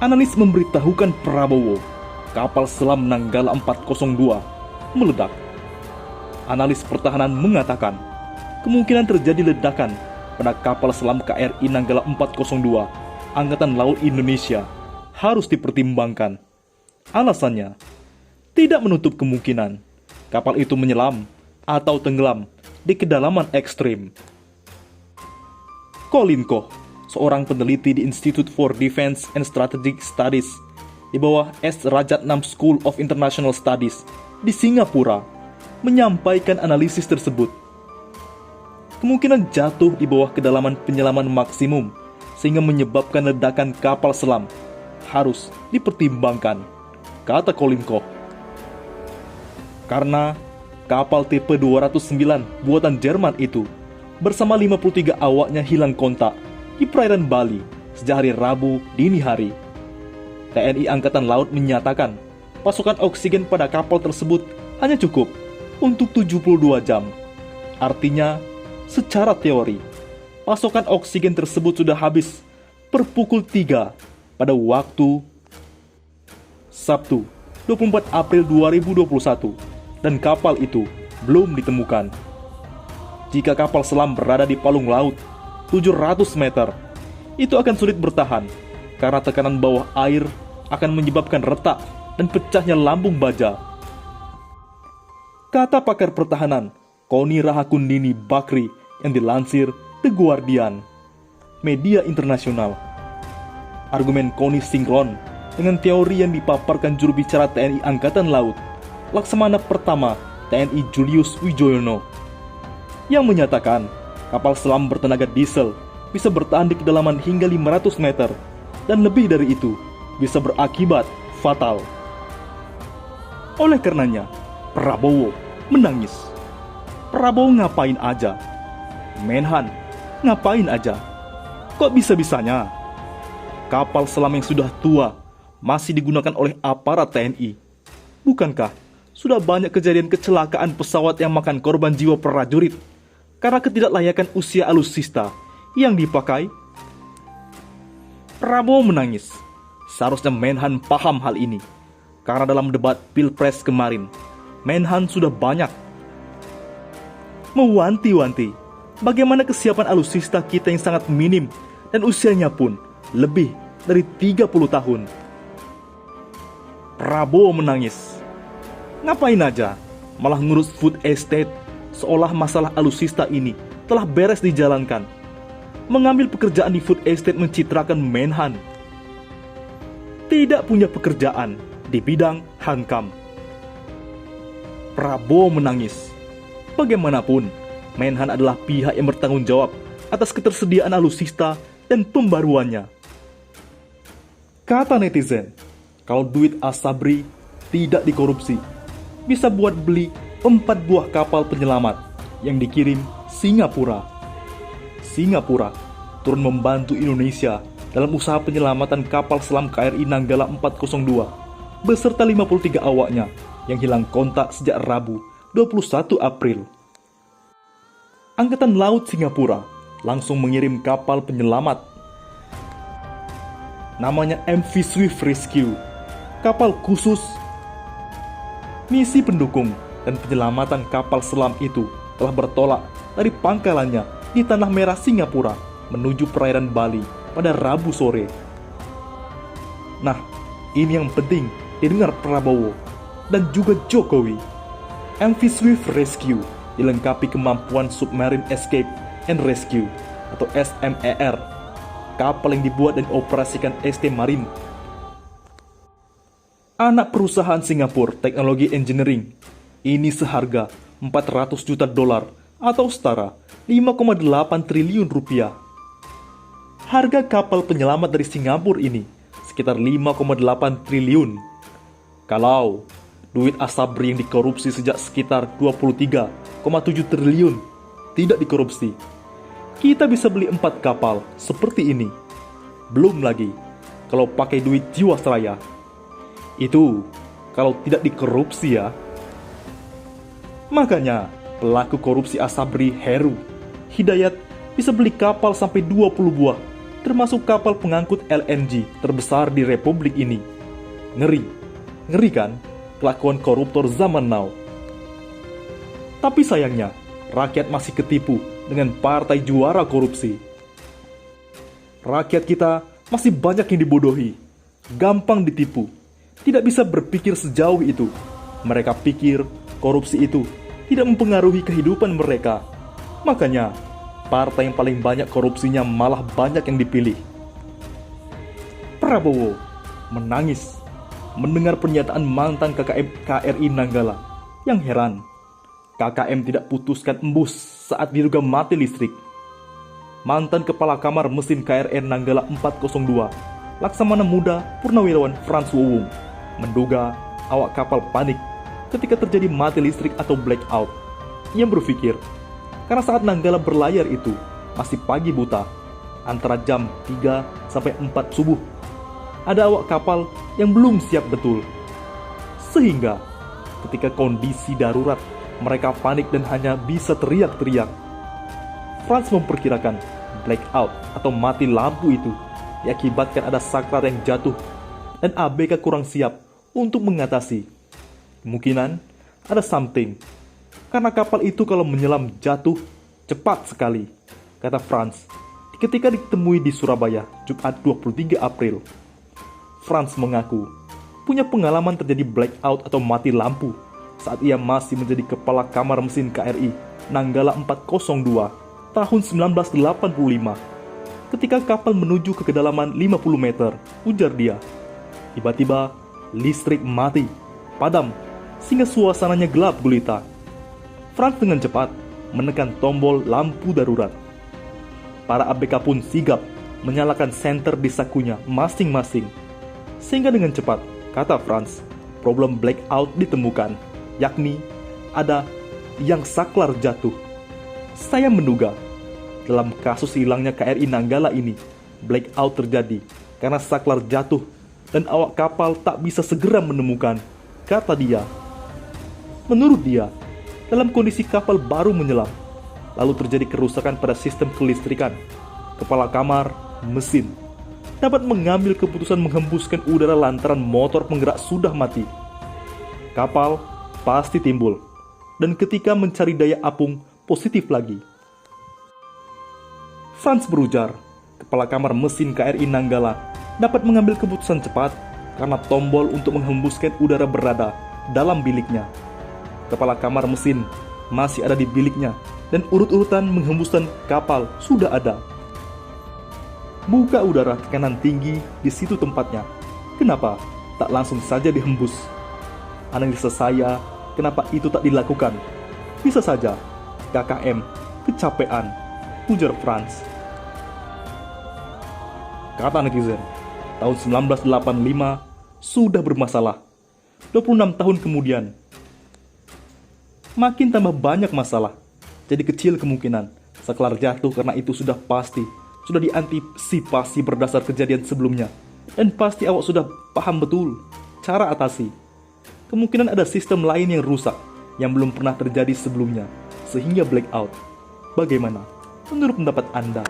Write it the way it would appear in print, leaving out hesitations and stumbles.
Analis memberitahukan Prabowo, kapal selam Nanggala 402 meledak. Analis pertahanan mengatakan, kemungkinan terjadi ledakan pada kapal selam KRI Nanggala 402 Angkatan Laut Indonesia harus dipertimbangkan. Alasannya, tidak menutup kemungkinan kapal itu menyelam atau tenggelam di kedalaman ekstrim. Colin Koh, seorang peneliti di Institute for Defense and Strategic Studies di bawah S. Rajatnam School of International Studies di Singapura, menyampaikan analisis tersebut. Kemungkinan jatuh di bawah kedalaman penyelaman maksimum sehingga menyebabkan ledakan kapal selam harus dipertimbangkan, kata Colin Koh. Karena kapal tipe 209 buatan Jerman itu bersama 53 awaknya hilang kontak di perairan Bali sejak hari Rabu dini hari. TNI Angkatan Laut menyatakan pasokan oksigen pada kapal tersebut hanya cukup untuk 72 jam. Artinya, secara teori, pasokan oksigen tersebut sudah habis per pukul 3 pada waktu Sabtu 24 April 2021 dan kapal itu belum ditemukan. Jika kapal selam berada di palung laut 700 meter, itu akan sulit bertahan karena tekanan bawah air akan menyebabkan retak dan pecahnya lambung baja. Kata pakar pertahanan Koni Rahakundini Bakri yang dilansir The Guardian, media internasional. Argumen Koni sinkron dengan teori yang dipaparkan juru bicara TNI Angkatan Laut, Laksamana Pertama TNI Julius Wijoyono, yang menyatakan kapal selam bertenaga diesel bisa bertahan di kedalaman hingga 500 meter dan lebih dari itu bisa berakibat fatal. Oleh karenanya, Prabowo menangis. Prabowo ngapain aja? Menhan ngapain aja? Kok bisa-bisanya kapal selam yang sudah tua masih digunakan oleh aparat TNI? Bukankah sudah banyak kejadian kecelakaan pesawat yang makan korban jiwa prajurit karena ketidaklayakan usia alutsista yang dipakai? Prabowo menangis. Seharusnya Menhan paham hal ini, karena dalam debat Pilpres kemarin, Menhan sudah banyak mewanti-wanti bagaimana kesiapan alutsista kita yang sangat minim dan usianya pun lebih dari 30 tahun. Prabowo menangis. Ngapain aja malah ngurus food estate, seolah masalah alutsista ini telah beres dijalankan. Mengambil pekerjaan di food estate mencitrakan Menhan tidak punya pekerjaan di bidang hankam. Prabowo menangis. Bagaimanapun, Menhan adalah pihak yang bertanggung jawab atas ketersediaan alutsista dan pembaruannya. Kata netizen, kalau duit Asabri tidak dikorupsi, bisa buat beli 4 buah kapal penyelamat yang dikirim Singapura. Singapura turun membantu Indonesia dalam usaha penyelamatan kapal selam KRI Nanggala 402 beserta 53 awaknya yang hilang kontak sejak Rabu 21 April. Angkatan Laut Singapura langsung mengirim kapal penyelamat namanya MV Swift Rescue, kapal khusus. Misi pendukung dan penyelamatan kapal selam itu telah bertolak dari pangkalannya di Tanah Merah Singapura menuju perairan Bali pada Rabu sore. Nah, ini yang penting didengar Prabowo dan juga Jokowi. MV Swift Rescue dilengkapi kemampuan Submarine Escape and Rescue atau SMER, kapal yang dibuat dan dioperasikan ST Marine, anak perusahaan Singapura Teknologi Engineering. Ini seharga 400 juta dolar atau setara 5,8 triliun rupiah. Harga kapal penyelamat dari Singapura ini sekitar 5,8 triliun. Kalau duit Asabri yang dikorupsi sejak sekitar 23,7 triliun tidak dikorupsi, kita bisa beli 4 kapal seperti ini. Belum lagi kalau pakai duit Jiwasraya. Itu kalau tidak dikorupsi ya. Makanya pelaku korupsi Asabri Heru Hidayat bisa beli kapal sampai 20 buah termasuk kapal pengangkut LNG terbesar di republik ini. Ngeri, ngeri kan kelakuan koruptor zaman now. Tapi sayangnya, rakyat masih ketipu dengan partai juara korupsi. Rakyat kita masih banyak yang dibodohi, gampang ditipu, tidak bisa berpikir sejauh itu. Mereka pikir korupsi itu tidak mempengaruhi kehidupan mereka. Makanya, partai yang paling banyak korupsinya malah banyak yang dipilih. Prabowo menangis mendengar pernyataan mantan KKM KRI Nanggala. Yang heran, KKM tidak putuskan embus saat diduga mati listrik. Mantan Kepala Kamar Mesin KRN Nanggala 402, Laksamana Muda Purnawirawan Frans Wowung, menduga awak kapal panik ketika terjadi mati listrik atau blackout. Ia berpikir, karena saat Nanggala berlayar itu masih pagi buta, antara jam 3 sampai 4 subuh. Ada awak kapal yang belum siap betul. Sehingga ketika kondisi darurat, mereka panik dan hanya bisa teriak-teriak. Frans memperkirakan blackout atau mati lampu itu diakibatkan ada saklar yang jatuh dan ABK kurang siap untuk mengatasi. Kemungkinan ada something, karena kapal itu kalau menyelam jatuh cepat sekali, kata Frans ketika ditemui di Surabaya, Jumat 23 April. Frans mengaku punya pengalaman terjadi blackout atau mati lampu saat ia masih menjadi Kepala Kamar Mesin KRI Nanggala 402 tahun 1985. Ketika kapal menuju ke kedalaman 50 meter, ujar dia, tiba-tiba listrik mati, padam, sehingga suasananya gelap gulita. Frans dengan cepat menekan tombol lampu darurat. Para ABK pun sigap menyalakan senter di sakunya masing-masing. Sehingga dengan cepat, kata Frans, problem blackout ditemukan, yakni ada yang saklar jatuh. Saya menduga, dalam kasus hilangnya KRI Nanggala ini, blackout terjadi karena saklar jatuh dan awak kapal tak bisa segera menemukan, kata dia. Menurut dia, dalam kondisi kapal baru menyelam, lalu terjadi kerusakan pada sistem kelistrikan, Kepala Kamar Mesin dapat mengambil keputusan menghembuskan udara lantaran motor penggerak sudah mati. Kapal pasti timbul, dan ketika mencari daya apung positif lagi. Frans berujar, Kepala Kamar Mesin KRI Nanggala dapat mengambil keputusan cepat karena tombol untuk menghembuskan udara berada dalam biliknya. Kepala Kamar Mesin masih ada di biliknya dan urut-urutan menghembuskan kapal sudah ada. Buka udara tekanan tinggi di situ tempatnya. Kenapa tak langsung saja dihembus? Analisa saya, kenapa itu tak dilakukan? Bisa saja KKM kecapean, ujar Frans. Kata netizen, tahun 1985 sudah bermasalah. 26 tahun kemudian, makin tambah banyak masalah. Jadi kecil kemungkinan saklar jatuh karena itu sudah pasti. Sudah diantisipasi berdasar kejadian sebelumnya. Dan pasti awak sudah paham betul cara atasi. Kemungkinan ada sistem lain yang rusak yang belum pernah terjadi sebelumnya, sehingga blackout. Bagaimana menurut pendapat Anda?